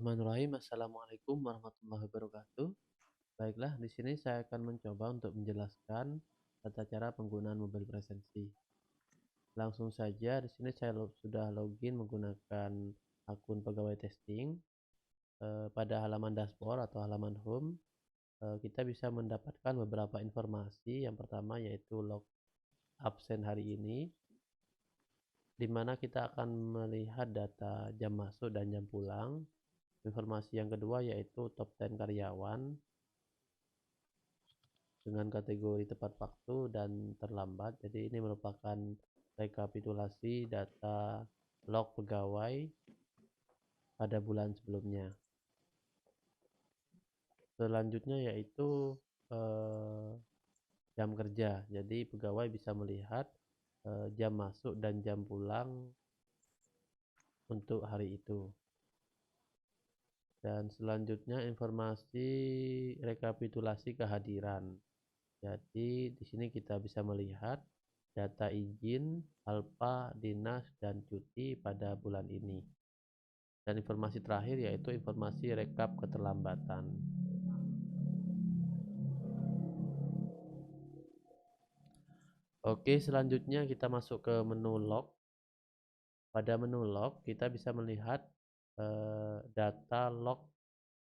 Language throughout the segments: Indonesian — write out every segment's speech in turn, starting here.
Bismillahirrahmanirrahim. Assalamualaikum warahmatullahi wabarakatuh. Baiklah, di sini saya akan mencoba untuk menjelaskan tata cara penggunaan mobil presensi. Langsung saja, di sini saya sudah login menggunakan akun pegawai testing. Pada halaman dashboard atau halaman home, kita bisa mendapatkan beberapa informasi. Yang pertama yaitu log absen hari ini, di mana kita akan melihat data jam masuk dan jam pulang. Informasi yang kedua yaitu top 10 karyawan dengan kategori tepat waktu dan terlambat. Jadi ini merupakan rekapitulasi data log pegawai pada bulan sebelumnya. Selanjutnya yaitu jam kerja. Jadi pegawai bisa melihat jam masuk dan jam pulang untuk hari itu. Dan selanjutnya informasi rekapitulasi kehadiran. Jadi di sini kita bisa melihat data izin, alfa, dinas, dan cuti pada bulan ini. Dan informasi terakhir yaitu informasi rekap keterlambatan. Oke, selanjutnya kita masuk ke menu log. Pada menu log kita bisa melihat data log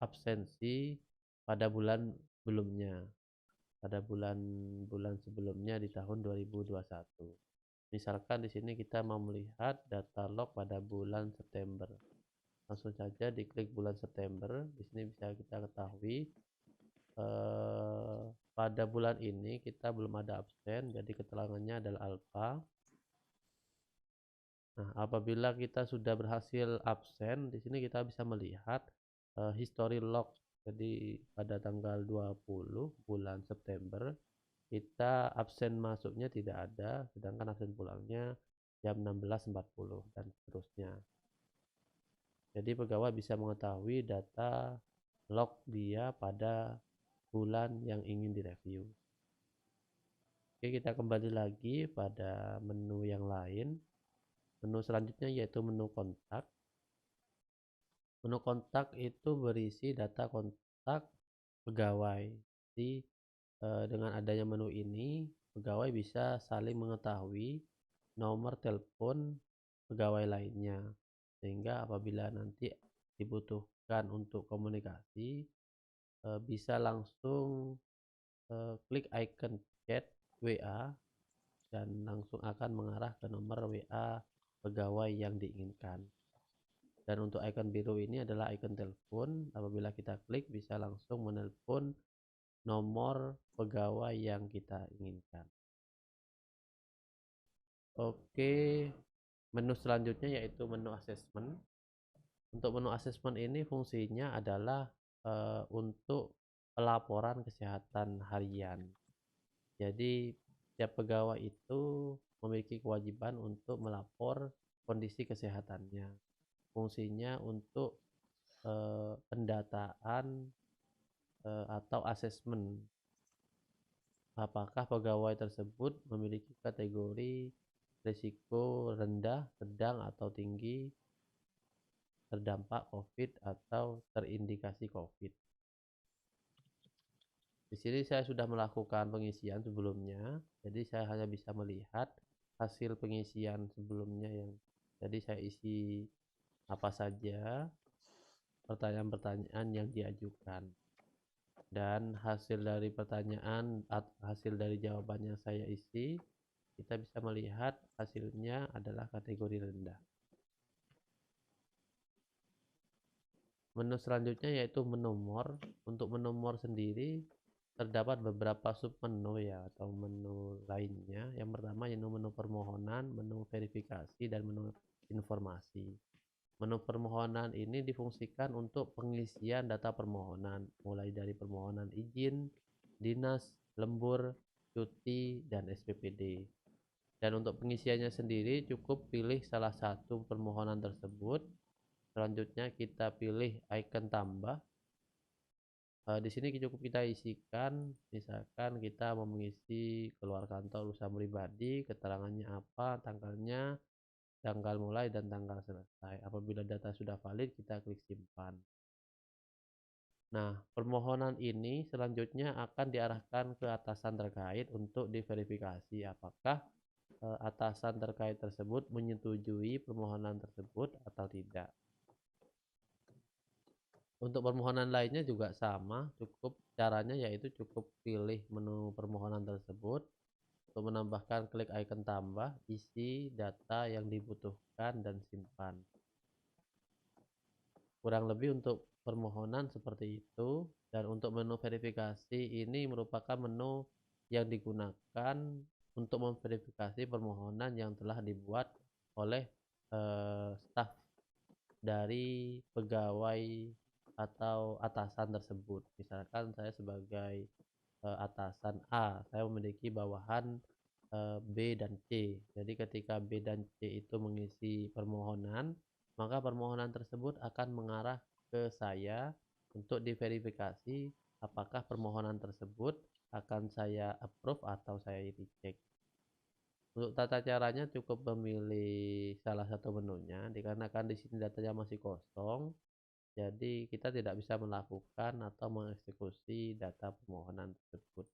absensi pada bulan sebelumnya. Pada bulan sebelumnya di tahun 2021. Misalkan di sini kita mau melihat data log pada bulan September. Langsung saja diklik bulan September. Di sini bisa kita ketahui pada bulan ini kita belum ada absen, jadi keterangannya adalah alfa. Nah, apabila kita sudah berhasil absen, di sini kita bisa melihat history log. Jadi pada tanggal 20 bulan September kita absen masuknya tidak ada, sedangkan absen pulangnya jam 16.40 dan seterusnya. Jadi pegawai bisa mengetahui data log dia pada bulan yang ingin direview. Oke, kita kembali lagi pada menu yang lain. Menu selanjutnya yaitu menu kontak. Menu kontak itu berisi data kontak pegawai. Jadi dengan adanya menu ini, pegawai bisa saling mengetahui nomor telepon pegawai lainnya. Sehingga apabila nanti dibutuhkan untuk komunikasi, bisa langsung klik icon chat WA dan langsung akan mengarah ke nomor WA pegawai yang diinginkan. Dan untuk icon biru ini adalah icon telepon. Apabila kita klik bisa langsung menelpon nomor pegawai yang kita inginkan. Oke, menu selanjutnya yaitu menu assessment. Untuk menu assessment ini fungsinya adalah untuk pelaporan kesehatan harian. Jadi setiap pegawai itu memiliki kewajiban untuk melapor kondisi kesehatannya. Fungsinya untuk pendataan atau asesmen apakah pegawai tersebut memiliki kategori risiko rendah, sedang, atau tinggi terdampak COVID atau terindikasi COVID. Di sini saya sudah melakukan pengisian sebelumnya, jadi saya hanya bisa melihat hasil pengisian sebelumnya yang jadi saya isi apa saja pertanyaan-pertanyaan yang diajukan. Dan hasil dari pertanyaan atau hasil dari jawaban yang saya isi, kita bisa melihat hasilnya adalah kategori rendah. Menu selanjutnya yaitu menomor. Untuk menomor sendiri terdapat beberapa submenu ya atau menu lainnya. Yang pertama yaitu menu permohonan, menu verifikasi, dan menu informasi. Menu permohonan ini difungsikan untuk pengisian data permohonan, mulai dari permohonan izin, dinas, lembur, cuti, dan SPPD. Dan untuk pengisiannya sendiri cukup pilih salah satu permohonan tersebut. Selanjutnya kita pilih icon tambah. Di sini cukup kita isikan, misalkan kita mau mengisi keluar kantor urusan pribadi, keterangannya apa, tanggalnya, tanggal mulai dan tanggal selesai. Apabila data sudah valid, kita klik simpan. Nah, permohonan ini selanjutnya akan diarahkan ke atasan terkait untuk diverifikasi apakah atasan terkait tersebut menyetujui permohonan tersebut atau tidak. Untuk permohonan lainnya juga sama, cukup caranya yaitu cukup pilih menu permohonan tersebut. Untuk menambahkan, klik icon tambah, isi data yang dibutuhkan dan simpan. Kurang lebih untuk permohonan seperti itu. Dan untuk menu verifikasi ini merupakan menu yang digunakan untuk memverifikasi permohonan yang telah dibuat oleh staf dari pegawai atau atasan tersebut. Misalkan saya sebagai atasan A, saya memiliki bawahan B dan C. Jadi ketika B dan C itu mengisi permohonan, maka permohonan tersebut akan mengarah ke saya untuk diverifikasi apakah permohonan tersebut akan saya approve atau saya reject. Untuk tata caranya cukup memilih salah satu menunya, dikarenakan di sini datanya masih kosong, jadi kita tidak bisa melakukan atau mengeksekusi data permohonan tersebut.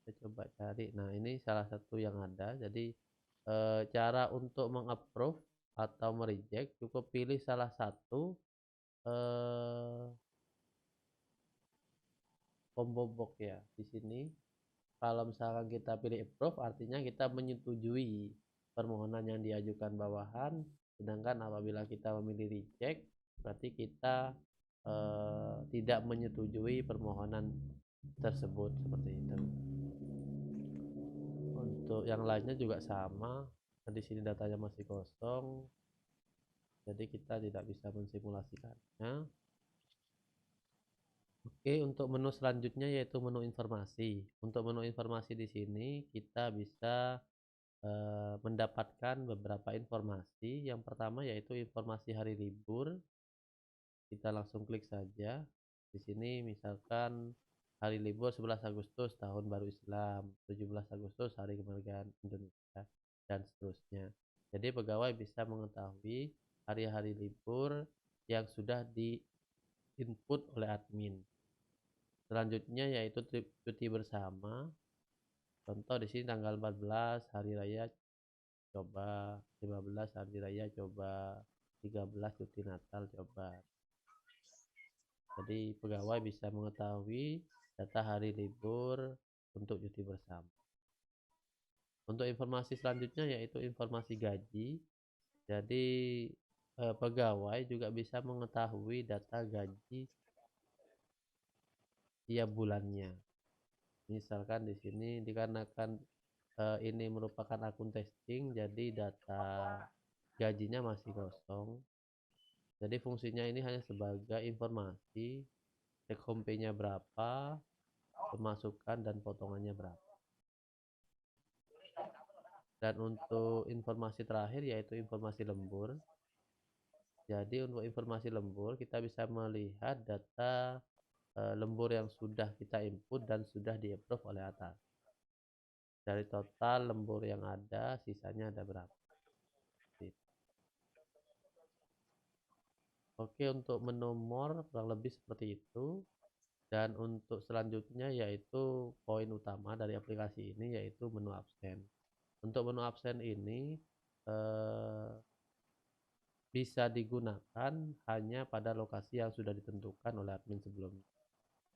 Kita coba cari. Nah, ini salah satu yang ada. Jadi cara untuk mengapprove atau mereject cukup pilih salah satu combo box ya. Di sini kalau misalkan kita pilih approve, artinya kita menyetujui permohonan yang diajukan bawahan. Sedangkan apabila kita memilih reject, berarti kita tidak menyetujui permohonan tersebut, seperti itu. Untuk yang lainnya juga sama. Di sini datanya masih kosong, jadi kita tidak bisa mensimulasikannya. Oke, untuk menu selanjutnya yaitu menu informasi. Untuk menu informasi di sini kita bisa mendapatkan beberapa informasi. Yang pertama yaitu informasi hari libur. Kita langsung klik saja. Di sini misalkan hari libur 11 Agustus Tahun Baru Islam, 17 Agustus Hari Kemerdekaan Indonesia, dan seterusnya. Jadi pegawai bisa mengetahui hari-hari libur yang sudah di input oleh admin. Selanjutnya yaitu cuti bersama. Contoh di sini tanggal 14 hari raya coba, 15 hari raya coba, 13 cuti Natal coba. Jadi pegawai bisa mengetahui data hari libur untuk cuti bersama. Untuk informasi selanjutnya yaitu informasi gaji. Jadi pegawai juga bisa mengetahui data gaji tiap bulannya. Misalkan di sini dikarenakan ini merupakan akun testing, jadi data gajinya masih kosong. Jadi fungsinya ini hanya sebagai informasi take home pay-nya berapa, pemasukan dan potongannya berapa. Dan untuk informasi terakhir yaitu informasi lembur. Jadi untuk informasi lembur kita bisa melihat data lembur yang sudah kita input dan sudah di-approve oleh atas. Dari total lembur yang ada, sisanya ada berapa. Oke, untuk menomor kurang lebih seperti itu. Dan untuk selanjutnya yaitu poin utama dari aplikasi ini yaitu menu absen. Untuk menu absen ini bisa digunakan hanya pada lokasi yang sudah ditentukan oleh admin sebelumnya.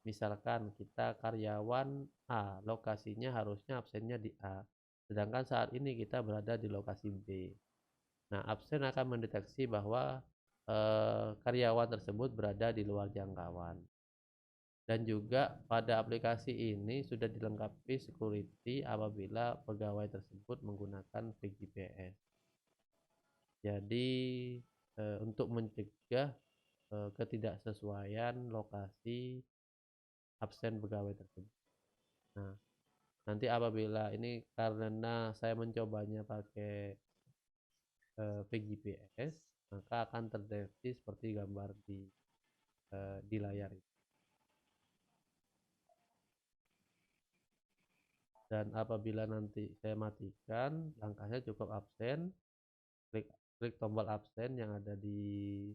Misalkan kita karyawan A, lokasinya harusnya absennya di A, sedangkan saat ini kita berada di lokasi B. Nah, absen akan mendeteksi bahwa karyawan tersebut berada di luar jangkauan. Dan juga pada aplikasi ini sudah dilengkapi security apabila pegawai tersebut menggunakan VGPS. Jadi untuk mencegah ketidaksesuaian lokasi absen pegawai tersebut. Nah, nanti apabila ini karena saya mencobanya pakai VGPS, maka akan terdeteksi seperti gambar di layar ini. dan apabila nanti saya matikan, langkahnya cukup absen, klik klik tombol absen yang ada di